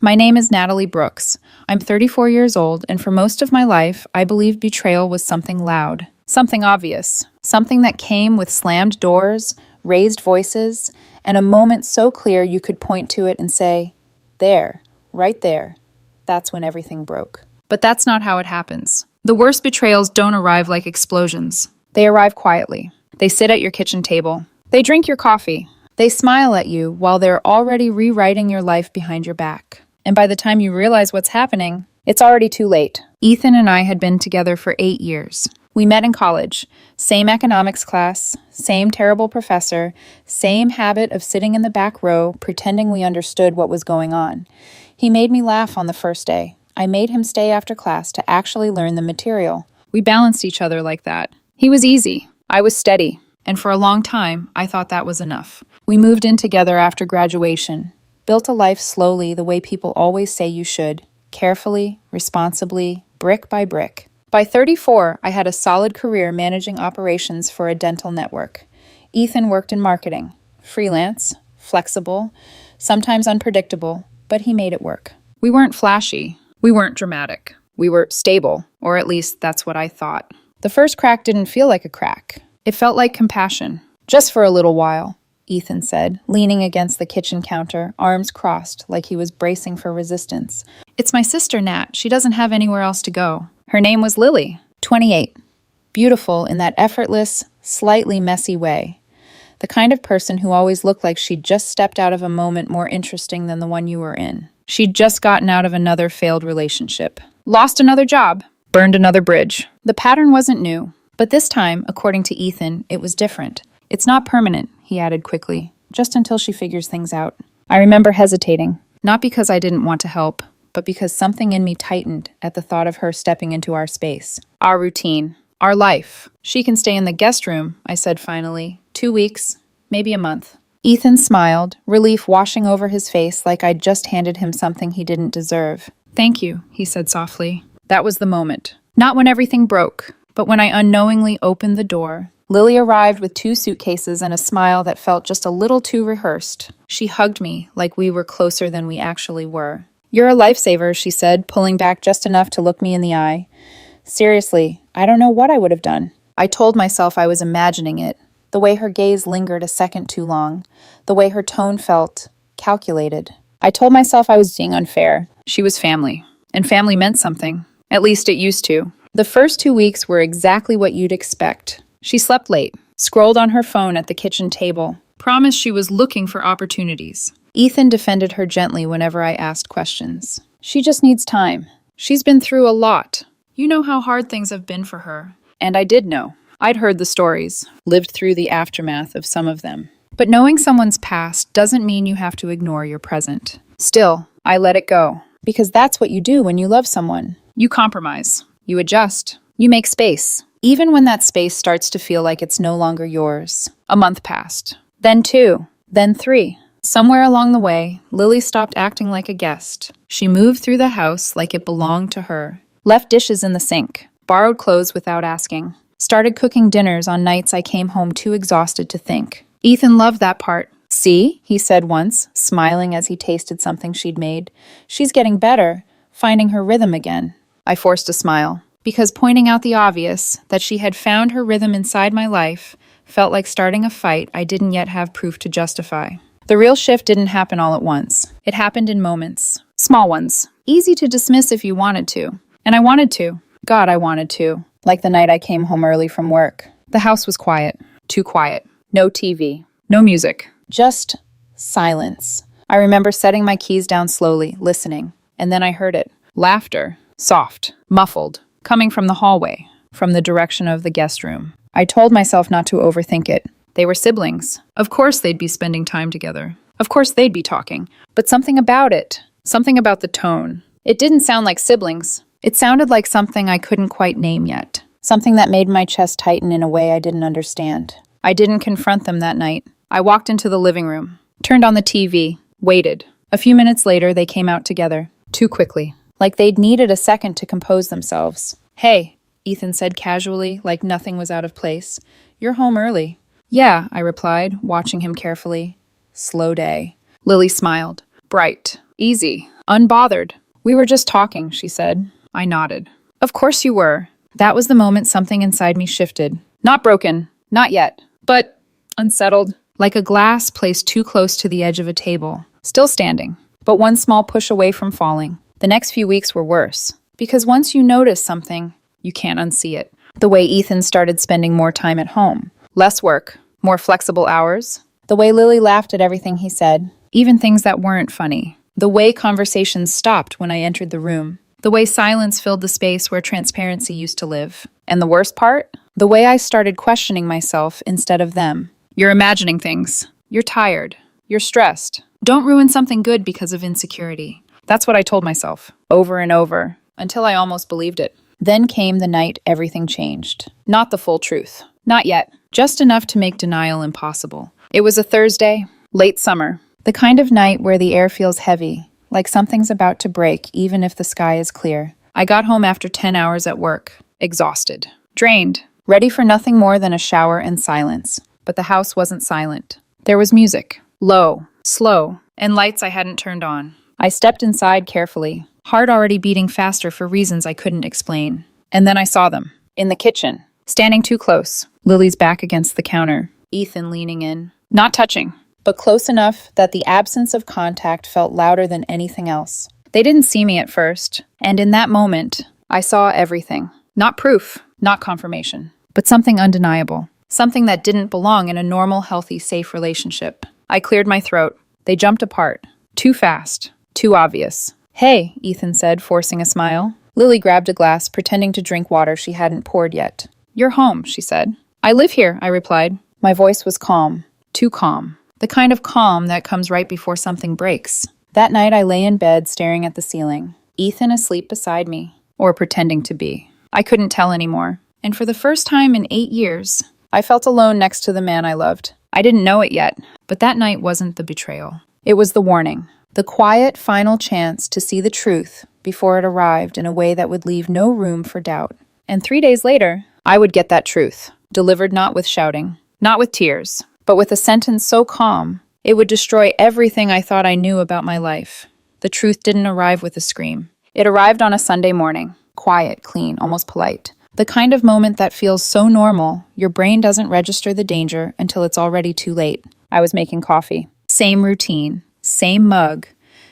My name is Natalie Brooks. I'm 34 years old, and for most of my life, I believed betrayal was something loud, something obvious, something that came with slammed doors, raised voices, and a moment so clear you could point to it and say, there, right there. That's when everything broke. But that's not how it happens. The worst betrayals don't arrive like explosions. They arrive quietly. They sit at your kitchen table. They drink your coffee. They smile at you while they're already rewriting your life behind your back. And by the time you realize what's happening, it's already too late. Ethan and I had been together for 8 years. We met in college. Same economics class, same terrible professor, same habit of sitting in the back row pretending we understood what was going on. He made me laugh on the first day. I made him stay after class to actually learn the material. We balanced each other like that. He was easy. I was steady. And for a long time, I thought that was enough. We moved in together after graduation, built a life slowly the way people always say you should, carefully, responsibly, brick by brick. By 34, I had a solid career managing operations for a dental network. Ethan worked in marketing, freelance, flexible, sometimes unpredictable, but he made it work. We weren't flashy. We weren't dramatic. We were stable, or at least that's what I thought. The first crack didn't feel like a crack. It felt like compassion. Just for a little while, Ethan said, leaning against the kitchen counter, arms crossed like he was bracing for resistance. It's my sister, Nat. She doesn't have anywhere else to go. Her name was Lily, 28. Beautiful in that effortless, slightly messy way. The kind of person who always looked like she'd just stepped out of a moment more interesting than the one you were in. She'd just gotten out of another failed relationship, lost another job, burned another bridge. The pattern wasn't new, but this time, according to Ethan, it was different. It's not permanent, he added quickly, just until she figures things out. I remember hesitating, not because I didn't want to help, but because something in me tightened at the thought of her stepping into our space, our routine, our life. She can stay in the guest room, I said finally. 2 weeks, maybe a month. Ethan smiled, relief washing over his face like I'd just handed him something he didn't deserve. Thank you, he said softly. That was the moment. Not when everything broke, but when I unknowingly opened the door. Lily arrived with 2 suitcases and a smile that felt just a little too rehearsed. She hugged me like we were closer than we actually were. You're a lifesaver, she said, pulling back just enough to look me in the eye. Seriously, I don't know what I would have done. I told myself I was imagining it. The way her gaze lingered a second too long. The way her tone felt calculated. I told myself I was being unfair. She was family. And family meant something. At least it used to. The first 2 weeks were exactly what you'd expect. She slept late, scrolled on her phone at the kitchen table, promised she was looking for opportunities. Ethan defended her gently whenever I asked questions. She just needs time. She's been through a lot. You know how hard things have been for her. And I did know. I'd heard the stories, lived through the aftermath of some of them. But knowing someone's past doesn't mean you have to ignore your present. Still, I let it go. Because that's what you do when you love someone. You compromise. You adjust. You make space. Even when that space starts to feel like it's no longer yours. A month passed. Then 2. Then 3. Somewhere along the way, Lily stopped acting like a guest. She moved through the house like it belonged to her. Left dishes in the sink. Borrowed clothes without asking. Started cooking dinners on nights I came home too exhausted to think. Ethan loved that part. See, he said once, smiling as he tasted something she'd made. She's getting better, finding her rhythm again. I forced a smile. Because pointing out the obvious, that she had found her rhythm inside my life, felt like starting a fight I didn't yet have proof to justify. The real shift didn't happen all at once. It happened in moments. Small ones. Easy to dismiss if you wanted to. And I wanted to. God, I wanted to. Like the night I came home early from work. The house was quiet. Too quiet. No TV. No music. Just silence. I remember setting my keys down slowly, listening. And then I heard it. Laughter. Soft. Muffled. Coming from the hallway, from the direction of the guest room. I told myself not to overthink it. They were siblings. Of course they'd be spending time together. Of course they'd be talking. But something about it, something about the tone. It didn't sound like siblings. It sounded like something I couldn't quite name yet. Something that made my chest tighten in a way I didn't understand. I didn't confront them that night. I walked into the living room, turned on the TV, waited. A few minutes later, they came out together. Too quickly. Like they'd needed a second to compose themselves. Hey, Ethan said casually, like nothing was out of place. You're home early. Yeah, I replied, watching him carefully. Slow day. Lily smiled. Bright. Easy. Unbothered. We were just talking, she said. I nodded. Of course you were. That was the moment something inside me shifted. Not broken. Not yet. But unsettled. Like a glass placed too close to the edge of a table. Still standing. But one small push away from falling. The next few weeks were worse. Because once you notice something, you can't unsee it. The way Ethan started spending more time at home. Less work. More flexible hours. The way Lily laughed at everything he said. Even things that weren't funny. The way conversations stopped when I entered the room. The way silence filled the space where transparency used to live. And the worst part? The way I started questioning myself instead of them. You're imagining things. You're tired. You're stressed. Don't ruin something good because of insecurity. That's what I told myself, over and over, until I almost believed it. Then came the night everything changed. Not the full truth. Not yet. Just enough to make denial impossible. It was a Thursday, late summer. The kind of night where the air feels heavy, like something's about to break even if the sky is clear. I got home after 10 hours at work, exhausted, drained, ready for nothing more than a shower and silence. But the house wasn't silent. There was music, low, slow, and lights I hadn't turned on. I stepped inside carefully, heart already beating faster for reasons I couldn't explain. And then I saw them, in the kitchen, standing too close, Lily's back against the counter, Ethan leaning in, not touching, but close enough that the absence of contact felt louder than anything else. They didn't see me at first, and in that moment, I saw everything. Not proof, not confirmation, but something undeniable. Something that didn't belong in a normal, healthy, safe relationship. I cleared my throat. They jumped apart. Too fast. Too obvious. Hey, Ethan said, forcing a smile. Lily grabbed a glass, pretending to drink water she hadn't poured yet. You're home, she said. I live here, I replied. My voice was calm. Too calm. The kind of calm that comes right before something breaks. That night I lay in bed staring at the ceiling. Ethan asleep beside me. Or pretending to be. I couldn't tell anymore. And for the first time in 8 years, I felt alone next to the man I loved. I didn't know it yet, but that night wasn't the betrayal. It was the warning. The quiet, final chance to see the truth before it arrived in a way that would leave no room for doubt. And 3 days later, I would get that truth, delivered not with shouting, not with tears, but with a sentence so calm, it would destroy everything I thought I knew about my life. The truth didn't arrive with a scream. It arrived on a Sunday morning, quiet, clean, almost polite. The kind of moment that feels so normal, your brain doesn't register the danger until it's already too late. I was making coffee. Same routine, same mug,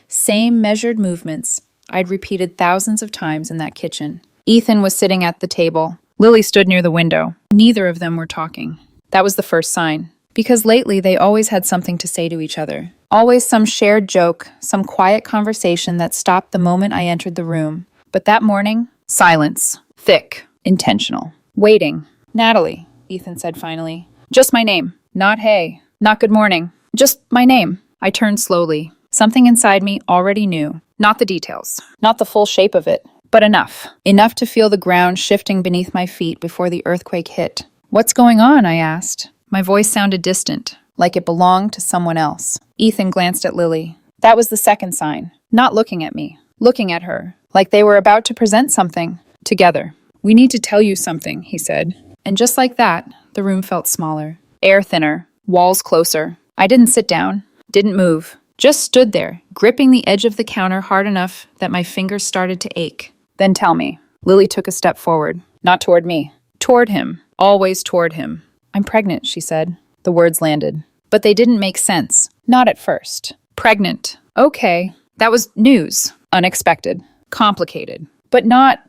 same measured movements I'd repeated thousands of times in that kitchen. Ethan was sitting at the table. Lily stood near the window. Neither of them were talking. That was the first sign. Because lately they always had something to say to each other. Always some shared joke, some quiet conversation that stopped the moment I entered the room. But that morning, silence. Thick. Intentional. Waiting. Natalie, Ethan said finally. Just my name. Not hey. Not good morning. Just my name. I turned slowly. Something inside me already knew. Not the details. Not the full shape of it. But enough. Enough to feel the ground shifting beneath my feet before the earthquake hit. What's going on? I asked. My voice sounded distant, like it belonged to someone else. Ethan glanced at Lily. That was the second sign. Not looking at me. Looking at her. Like they were about to present something. Together. We need to tell you something, he said. And just like that, the room felt smaller. Air thinner. Walls closer. I didn't sit down. Didn't move. Just stood there, gripping the edge of the counter hard enough that my fingers started to ache. Then tell me. Lily took a step forward. Not toward me. Toward him. Always toward him. I'm pregnant, she said. The words landed. But they didn't make sense. Not at first. Pregnant. Okay. That was news. Unexpected. Complicated. But not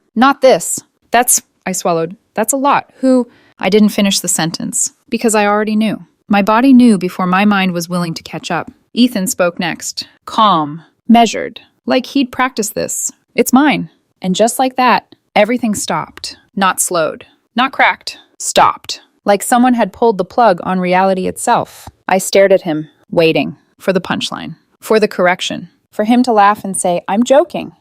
this. I swallowed. That's a lot. I didn't finish the sentence. Because I already knew. My body knew before my mind was willing to catch up. Ethan spoke next. Calm. Measured. Like he'd practiced this. It's mine. And just like that, everything stopped. Not slowed. Not cracked. Stopped. Like someone had pulled the plug on reality itself. I stared at him, waiting. For the punchline. For the correction. For him to laugh and say, I'm joking.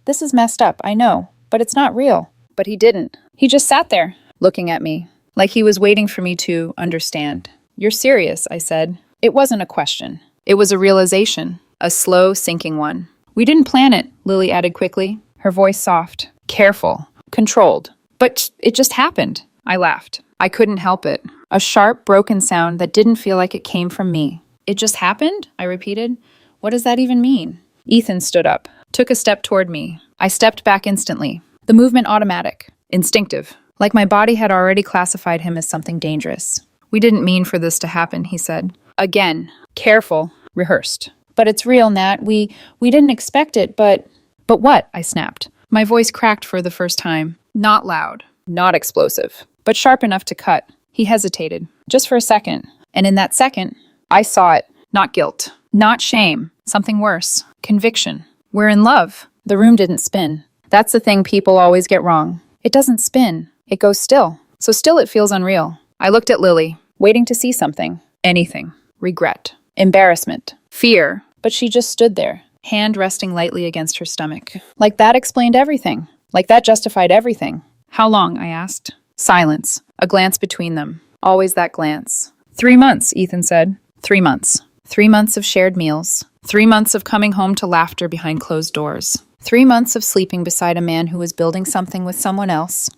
This is messed up, I know. But it's not real. But he didn't. He just sat there, looking at me. Like he was waiting for me to understand. You're serious, I said. It wasn't a question. It was a realization. A slow, sinking one. We didn't plan it, Lily added quickly. Her voice soft. Careful. Controlled. But it just happened. I laughed. I couldn't help it. A sharp, broken sound that didn't feel like it came from me. It just happened? I repeated. What does that even mean? Ethan stood up. took a step toward me. I stepped back instantly. The movement automatic, instinctive, like my body had already classified him as something dangerous. We didn't mean for this to happen, he said. Again, careful, rehearsed. But it's real, Nat. We didn't expect it, but... But what? I snapped. My voice cracked for the first time. Not loud, not explosive, but sharp enough to cut. He hesitated, just for a second. And in that second, I saw it. Not guilt, not shame, something worse. Conviction. We're in love. The room didn't spin. That's the thing people always get wrong. It doesn't spin. It goes still. So still it feels unreal. I looked at Lily, waiting to see something. Anything. Regret. Embarrassment. Fear. But she just stood there, hand resting lightly against her stomach. Like that explained everything. Like that justified everything. How long? I asked. Silence. A glance between them. Always that glance. 3 months, Ethan said. 3 months. 3 months of shared meals. 3 months of coming home to laughter behind closed doors. 3 months of sleeping beside a man who was building something with someone else.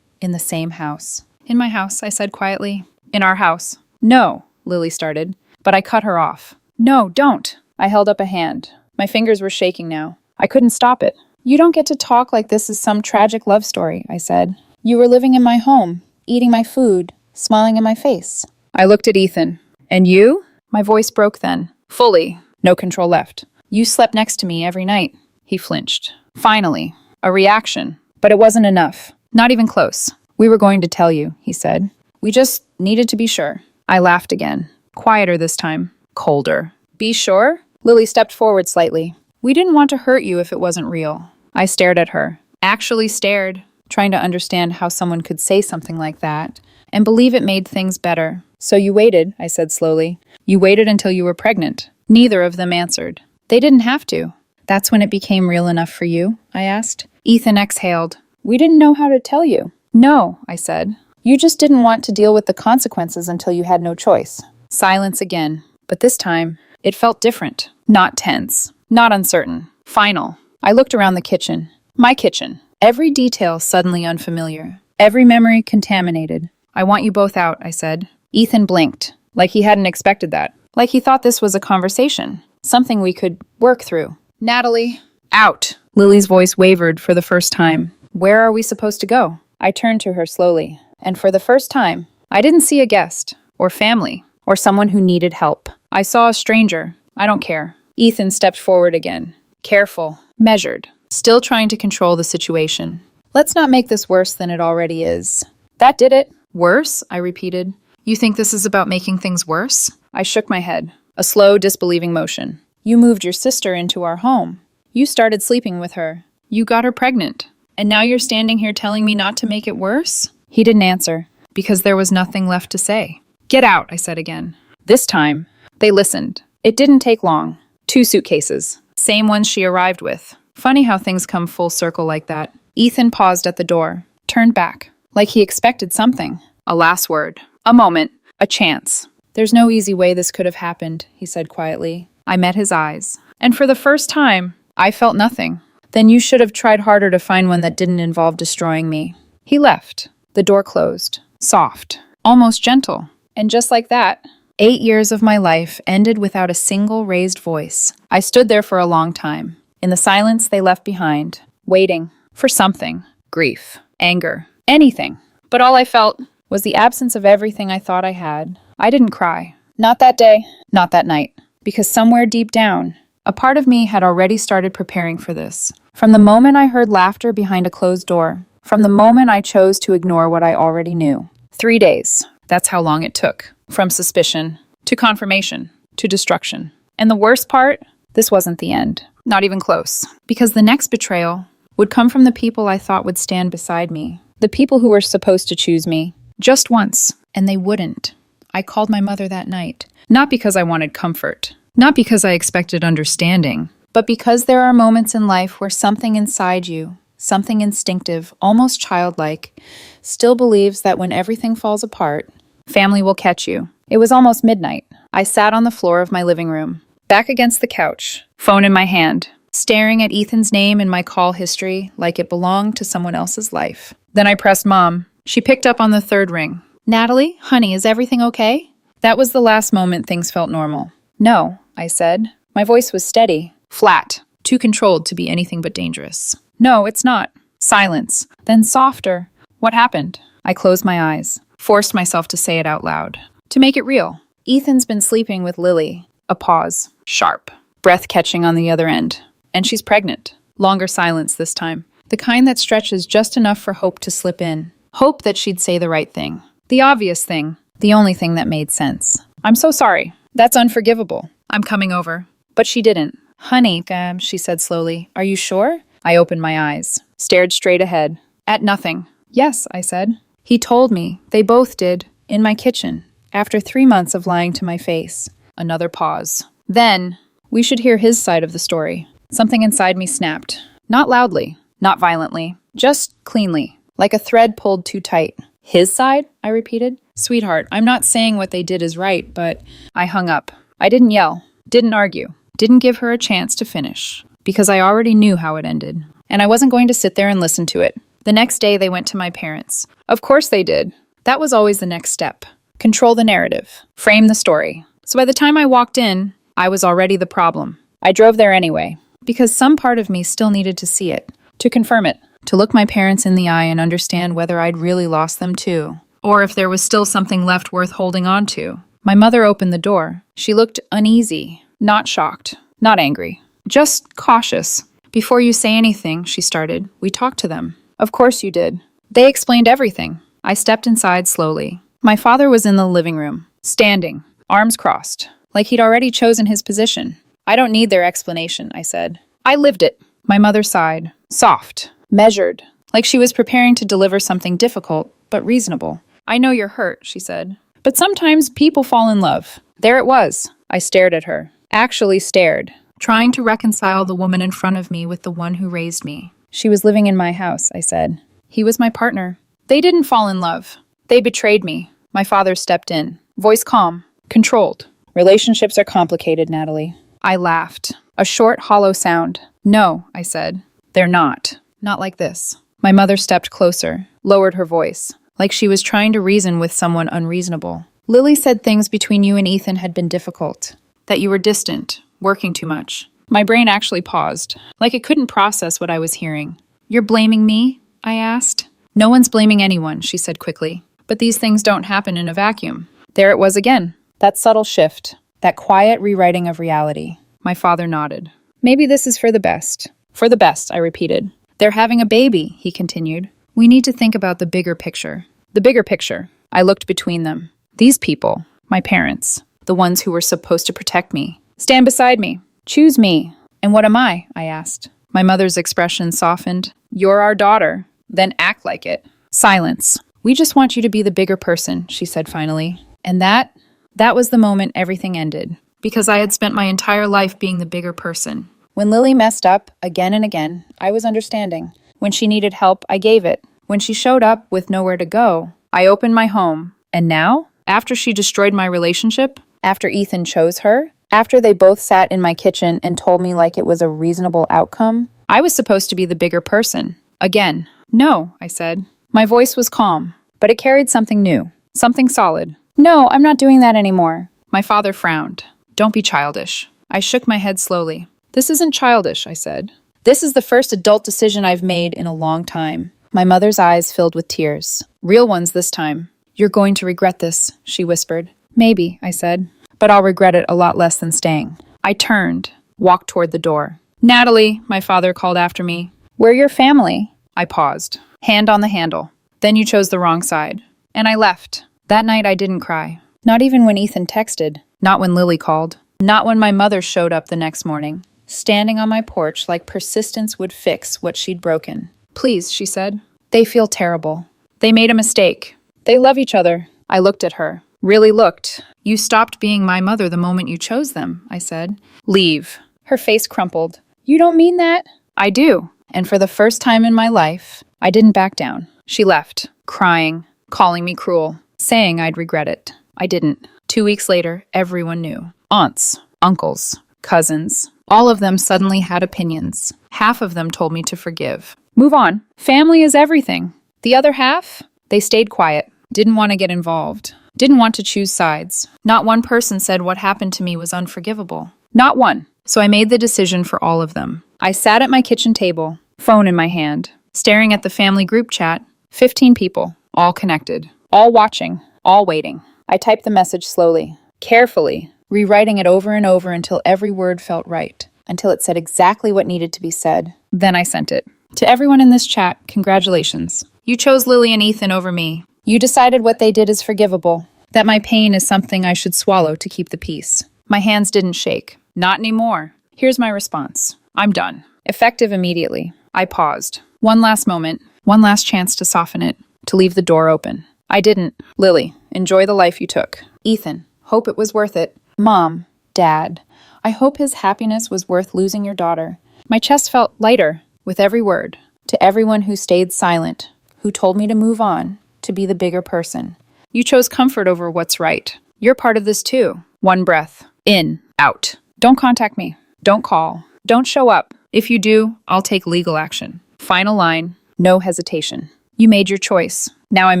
In the same house. In my house, I said quietly. In our house. No, Lily started, but I cut her off. No, don't. I held up a hand. My fingers were shaking now. I couldn't stop it. You don't get to talk like this is some tragic love story, I said. You were living in my home, eating my food, smiling in my face. I looked at Ethan. And you? My voice broke then. Fully. No control left. You slept next to me every night. He flinched. Finally. A reaction. But it wasn't enough. Not even close. We were going to tell you, he said. We just needed to be sure. I laughed again. Quieter this time. Colder. Be sure? Lily stepped forward slightly. We didn't want to hurt you if it wasn't real. I stared at her. Actually stared, trying to understand how someone could say something like that, and believe it made things better. So you waited, I said slowly. You waited until you were pregnant. Neither of them answered. They didn't have to. That's when it became real enough for you, I asked. Ethan exhaled. We didn't know how to tell you. No, I said. You just didn't want to deal with the consequences until you had no choice. Silence again. But this time, it felt different. Not tense. Not uncertain. Final. I looked around the kitchen. My kitchen. Every detail suddenly unfamiliar. Every memory contaminated. I want you both out, I said. Ethan blinked, like he hadn't expected that. Like he thought this was a conversation. Something we could work through. Natalie. Out. Lily's voice wavered for the first time. Where are we supposed to go? I turned to her slowly. And for the first time, I didn't see a guest, or family, or someone who needed help. I saw a stranger. I don't care. Ethan stepped forward again. Careful. Measured. Still trying to control the situation. Let's not make this worse than it already is. That did it. Worse? I repeated. You think this is about making things worse? I shook my head. A slow, disbelieving motion. You moved your sister into our home. You started sleeping with her. You got her pregnant. And now you're standing here telling me not to make it worse? He didn't answer, because there was nothing left to say. Get out, I said again. This time, they listened. It didn't take long. 2 suitcases. Same ones she arrived with. Funny how things come full circle like that. Ethan paused at the door, turned back, like he expected something. A last word. A moment. A chance. There's no easy way this could have happened, he said quietly. I met his eyes. And for the first time, I felt nothing. Then you should have tried harder to find one that didn't involve destroying me. He left. The door closed. Soft. Almost gentle. And just like that, 8 years of my life ended without a single raised voice. I stood there for a long time, in the silence they left behind, waiting for something. Grief, anger, anything. But all I felt was the absence of everything I thought I had. I didn't cry. Not that day, not that night. Because somewhere deep down, a part of me had already started preparing for this. From the moment I heard laughter behind a closed door, from the moment I chose to ignore what I already knew. 3 days. That's how long it took. From suspicion, to confirmation, to destruction. And the worst part, this wasn't the end. Not even close. Because the next betrayal would come from the people I thought would stand beside me. The people who were supposed to choose me. Just once. And they wouldn't. I called my mother that night. Not because I wanted comfort. Not because I expected understanding. But because there are moments in life where something inside you, something instinctive, almost childlike, still believes that when everything falls apart, family will catch you. It was almost midnight. I sat on the floor of my living room, back against the couch, phone in my hand, staring at Ethan's name in my call history like it belonged to someone else's life. Then I pressed Mom. She picked up on the 3rd ring. Natalie, honey, is everything okay? That was the last moment things felt normal. No, I said. My voice was steady, flat, too controlled to be anything but dangerous. No, it's not. Silence. Then softer. What happened? I closed my eyes, forced myself to say it out loud. To make it real. Ethan's been sleeping with Lily. A pause. Sharp. Breath catching on the other end. And she's pregnant. Longer silence this time. The kind that stretches just enough for hope to slip in. Hope that she'd say the right thing. The obvious thing. The only thing that made sense. I'm so sorry. That's unforgivable. I'm coming over. But she didn't. Honey, she said slowly. Are you sure? I opened my eyes. Stared straight ahead. At nothing. Yes, I said. He told me. They both did. In my kitchen. After 3 months of lying to my face. Another pause. Then, we should hear his side of the story. Something inside me snapped. Not loudly. Not violently. Just cleanly. Like a thread pulled too tight. His side? I repeated. Sweetheart, I'm not saying what they did is right, but I hung up. I didn't yell. Didn't argue. Didn't give her a chance to finish. Because I already knew how it ended. And I wasn't going to sit there and listen to it. The next day, they went to my parents. Of course they did. That was always the next step. Control the narrative. Frame the story. So by the time I walked in, I was already the problem. I drove there anyway. Because some part of me still needed to see it. To confirm it. To look my parents in the eye and understand whether I'd really lost them too. Or if there was still something left worth holding on to. My mother opened the door. She looked uneasy. Not shocked. Not angry. Just cautious. Before you say anything, she started, we talked to them. Of course you did. They explained everything. I stepped inside slowly. My father was in the living room, standing, arms crossed, like he'd already chosen his position. I don't need their explanation, I said. I lived it. My mother sighed, soft, measured, like she was preparing to deliver something difficult, but reasonable. I know you're hurt, she said. But sometimes people fall in love. There it was. I stared at her. Actually stared. Trying to reconcile the woman in front of me with the one who raised me. She was living in my house, I said. He was my partner. They didn't fall in love. They betrayed me. My father stepped in. Voice calm. Controlled. Relationships are complicated, Natalie. I laughed. A short, hollow sound. No, I said. They're not. Not like this. My mother stepped closer, lowered her voice, like she was trying to reason with someone unreasonable. Lily said things between you and Ethan had been difficult. That you were distant, working too much. My brain actually paused, like it couldn't process what I was hearing. You're blaming me? I asked. No one's blaming anyone, she said quickly. But these things don't happen in a vacuum. There it was again. That subtle shift. That quiet rewriting of reality. My father nodded. Maybe this is for the best. For the best, I repeated. They're having a baby, he continued. We need to think about the bigger picture. The bigger picture. I looked between them. These people, my parents, the ones who were supposed to protect me. Stand beside me. Choose me. And what am I? I asked. My mother's expression softened. You're our daughter. Then act like it. Silence. We just want you to be the bigger person, she said finally. And that was the moment everything ended. Because I had spent my entire life being the bigger person. When Lily messed up, again and again, I was understanding. When she needed help, I gave it. When she showed up with nowhere to go, I opened my home. And now, after she destroyed my relationship, after Ethan chose her, after they both sat in my kitchen and told me like it was a reasonable outcome, I was supposed to be the bigger person. Again. No, I said. My voice was calm, but it carried something new, something solid. No, I'm not doing that anymore. My father frowned. Don't be childish. I shook my head slowly. This isn't childish, I said. This is the first adult decision I've made in a long time. My mother's eyes filled with tears. Real ones this time. You're going to regret this, she whispered. Maybe, I said. But I'll regret it a lot less than staying. I turned, walked toward the door. Natalie, my father called after me. We're your family. I paused, hand on the handle. Then you chose the wrong side. And I left. That night I didn't cry. Not even when Ethan texted. Not when Lily called. Not when my mother showed up the next morning, standing on my porch like persistence would fix what she'd broken. Please, she said. They feel terrible. They made a mistake. They love each other. I looked at her. Really looked. You stopped being my mother the moment you chose them, I said. Leave. Her face crumpled. You don't mean that? I do. And for the first time in my life, I didn't back down. She left, crying, calling me cruel, saying I'd regret it. I didn't. 2 weeks later, everyone knew. Aunts, uncles, cousins, all of them suddenly had opinions. Half of them told me to forgive. Move on. Family is everything. The other half? They stayed quiet, didn't want to get involved, didn't want to choose sides. Not one person said what happened to me was unforgivable. Not one. So I made the decision for all of them. I sat at my kitchen table, phone in my hand, staring at the family group chat. 15 people, all connected, all watching, all waiting. I typed the message slowly, carefully, rewriting it over and over until every word felt right, until it said exactly what needed to be said. Then I sent it. To everyone in this chat, congratulations. You chose Lily and Ethan over me. You decided what they did is forgivable, that my pain is something I should swallow to keep the peace. My hands didn't shake. Not anymore. Here's my response. I'm done. Effective immediately. I paused. One last moment, one last chance to soften it, to leave the door open. I didn't. Lily, enjoy the life you took. Ethan, hope it was worth it. Mom, Dad, I hope his happiness was worth losing your daughter. My chest felt lighter with every word. To everyone who stayed silent, who told me to move on, to be the bigger person. You chose comfort over what's right. You're part of this too. One breath. In, out. Don't contact me. Don't call. Don't show up. If you do, I'll take legal action. Final line. No hesitation. You made your choice. Now I'm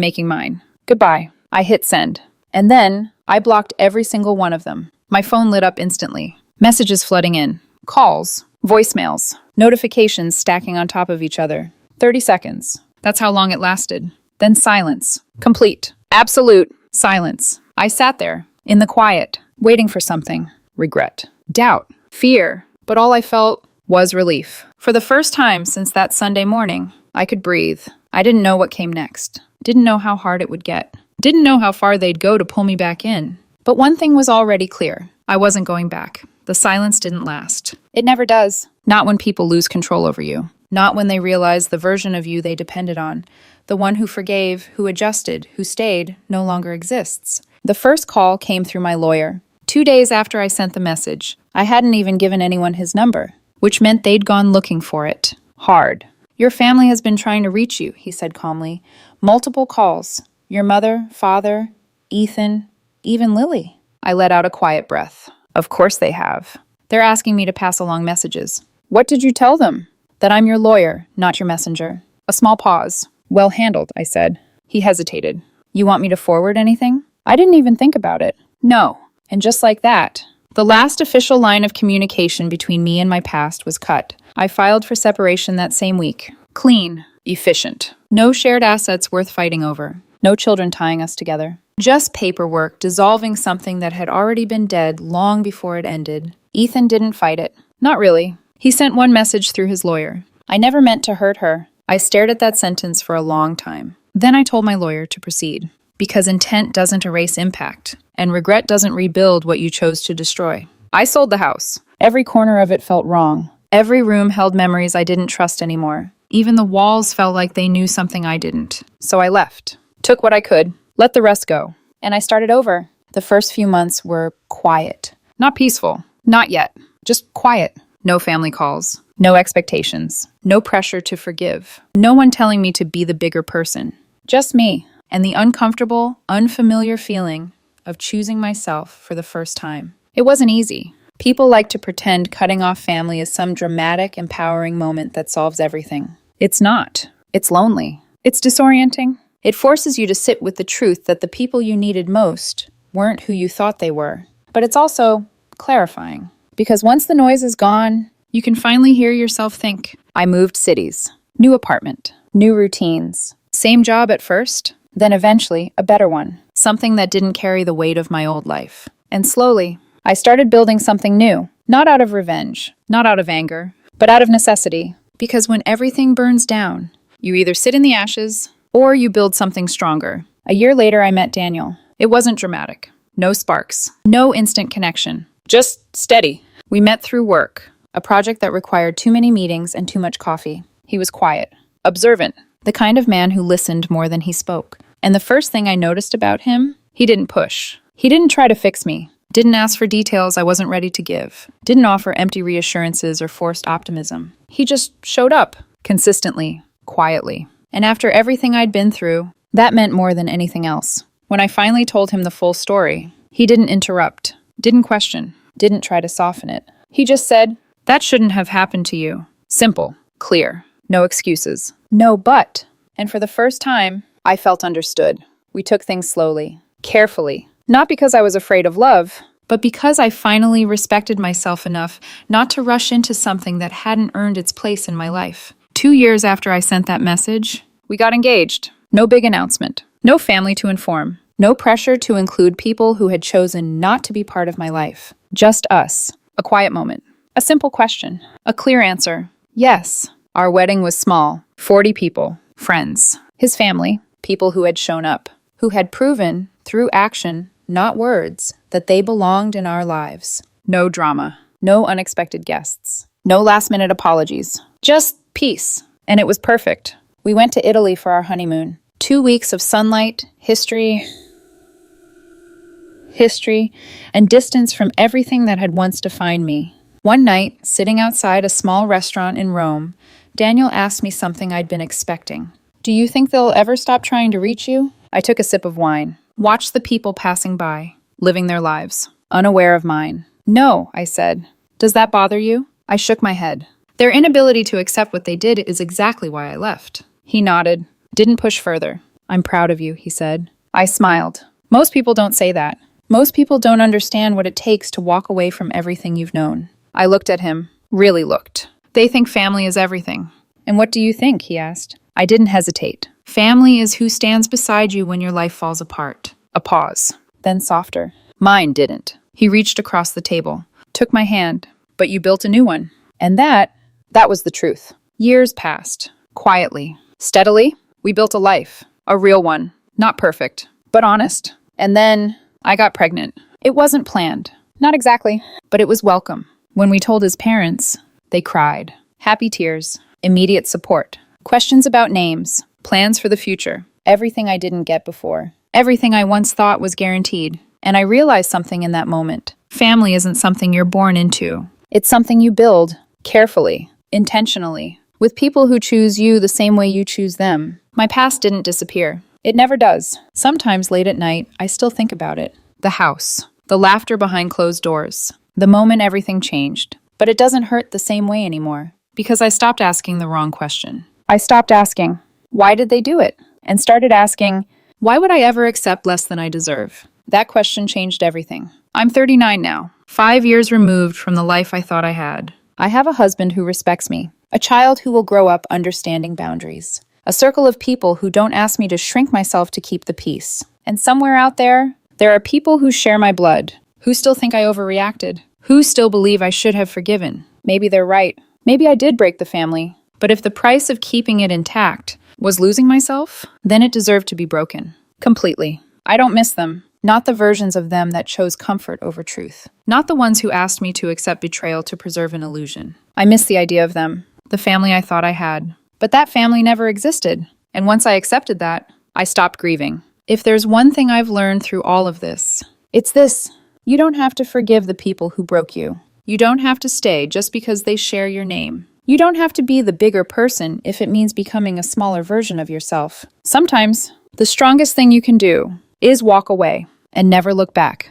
making mine. Goodbye. I hit send. And then I blocked every single one of them. My phone lit up instantly. Messages flooding in. Calls. Voicemails. Notifications stacking on top of each other. 30 seconds. That's how long it lasted. Then silence. Complete. Absolute silence. I sat there, in the quiet, waiting for something. Regret. Doubt. Fear. But all I felt was relief. For the first time since that Sunday morning, I could breathe. I didn't know what came next. Didn't know how hard it would get. Didn't know how far they'd go to pull me back in. But one thing was already clear. I wasn't going back. The silence didn't last. It never does. Not when people lose control over you. Not when they realize the version of you they depended on, the one who forgave, who adjusted, who stayed, no longer exists. The first call came through my lawyer. 2 days after I sent the message, I hadn't even given anyone his number, which meant they'd gone looking for it. Hard. Your family has been trying to reach you, he said calmly. Multiple calls. Your mother, father, Ethan, even Lily. I let out a quiet breath. Of course they have. They're asking me to pass along messages. What did you tell them? That I'm your lawyer, not your messenger. A small pause. Well handled, I said. He hesitated. You want me to forward anything? I didn't even think about it. No. And just like that, the last official line of communication between me and my past was cut. I filed for separation that same week. Clean. Efficient. No shared assets worth fighting over. No children tying us together. Just paperwork dissolving something that had already been dead long before it ended. Ethan didn't fight it. Not really. He sent one message through his lawyer. I never meant to hurt her. I stared at that sentence for a long time. Then I told my lawyer to proceed. Because intent doesn't erase impact, and regret doesn't rebuild what you chose to destroy. I sold the house. Every corner of it felt wrong. Every room held memories I didn't trust anymore. Even the walls felt like they knew something I didn't. So I left. Took what I could. Let the rest go. And I started over. The first few months were quiet. Not peaceful. Not yet. Just quiet. No family calls. No expectations. No pressure to forgive. No one telling me to be the bigger person. Just me. And the uncomfortable, unfamiliar feeling of choosing myself for the first time. It wasn't easy. People like to pretend cutting off family is some dramatic, empowering moment that solves everything. It's not. It's lonely. It's disorienting. It forces you to sit with the truth that the people you needed most weren't who you thought they were. But it's also clarifying. Because once the noise is gone, you can finally hear yourself think. I moved cities. New apartment. New routines. Same job at first. Then eventually, a better one. Something that didn't carry the weight of my old life. And slowly, I started building something new. Not out of revenge. Not out of anger. But out of necessity. Because when everything burns down, you either sit in the ashes, or you build something stronger. A year later, I met Daniel. It wasn't dramatic. No sparks. No instant connection. Just steady. We met through work. A project that required too many meetings and too much coffee. He was quiet. Observant. The kind of man who listened more than he spoke. And the first thing I noticed about him, he didn't push. He didn't try to fix me. Didn't ask for details I wasn't ready to give. Didn't offer empty reassurances or forced optimism. He just showed up. Consistently. Quietly. And after everything I'd been through, that meant more than anything else. When I finally told him the full story, he didn't interrupt. Didn't question. Didn't try to soften it. He just said, that shouldn't have happened to you. Simple. Clear. No excuses. No but. And for the first time, I felt understood. We took things slowly. Carefully. Not because I was afraid of love, but because I finally respected myself enough not to rush into something that hadn't earned its place in my life. 2 years after I sent that message, we got engaged. No big announcement. No family to inform. No pressure to include people who had chosen not to be part of my life. Just us. A quiet moment. A simple question. A clear answer. Yes. Our wedding was small. 40 people. Friends. His family. People who had shown up. Who had proven, through action, not words, that they belonged in our lives. No drama. No unexpected guests. No last-minute apologies. Just peace. And it was perfect. We went to Italy for our honeymoon. 2 weeks of sunlight, history, and distance from everything that had once defined me. One night, sitting outside a small restaurant in Rome, Daniel asked me something I'd been expecting. Do you think they'll ever stop trying to reach you? I took a sip of wine, watched the people passing by, living their lives, unaware of mine. No, I said. Does that bother you? I shook my head. Their inability to accept what they did is exactly why I left. He nodded, didn't push further. I'm proud of you, he said. I smiled. Most people don't say that. Most people don't understand what it takes to walk away from everything you've known. I looked at him, really looked. They think family is everything. And what do you think? He asked. I didn't hesitate. Family is who stands beside you when your life falls apart. A pause. Then softer. Mine didn't. He reached across the table, took my hand. But you built a new one. And that was the truth. Years passed. Quietly. Steadily. We built a life. A real one. Not perfect, but honest. And then I got pregnant. It wasn't planned. Not exactly. But it was welcome. When we told his parents, they cried. Happy tears. Immediate support. Questions about names. Plans for the future. Everything I didn't get before. Everything I once thought was guaranteed. And I realized something in that moment. Family isn't something you're born into. It's something you build, carefully, intentionally, with people who choose you the same way you choose them. My past didn't disappear. It never does. Sometimes late at night, I still think about it. The house. The laughter behind closed doors. The moment everything changed. But it doesn't hurt the same way anymore. Because I stopped asking the wrong question. I stopped asking, why did they do it? And started asking, why would I ever accept less than I deserve? That question changed everything. I'm 39 now, 5 years removed from the life I thought I had. I have a husband who respects me, a child who will grow up understanding boundaries, a circle of people who don't ask me to shrink myself to keep the peace. And somewhere out there are people who share my blood, who still think I overreacted, who still believe I should have forgiven. Maybe they're right. Maybe I did break the family. But if the price of keeping it intact was losing myself, then it deserved to be broken. Completely. I don't miss them. Not the versions of them that chose comfort over truth. Not the ones who asked me to accept betrayal to preserve an illusion. I miss the idea of them, the family I thought I had. But that family never existed. And once I accepted that, I stopped grieving. If there's one thing I've learned through all of this, it's this. You don't have to forgive the people who broke you. You don't have to stay just because they share your name. You don't have to be the bigger person if it means becoming a smaller version of yourself. Sometimes, the strongest thing you can do is walk away and never look back.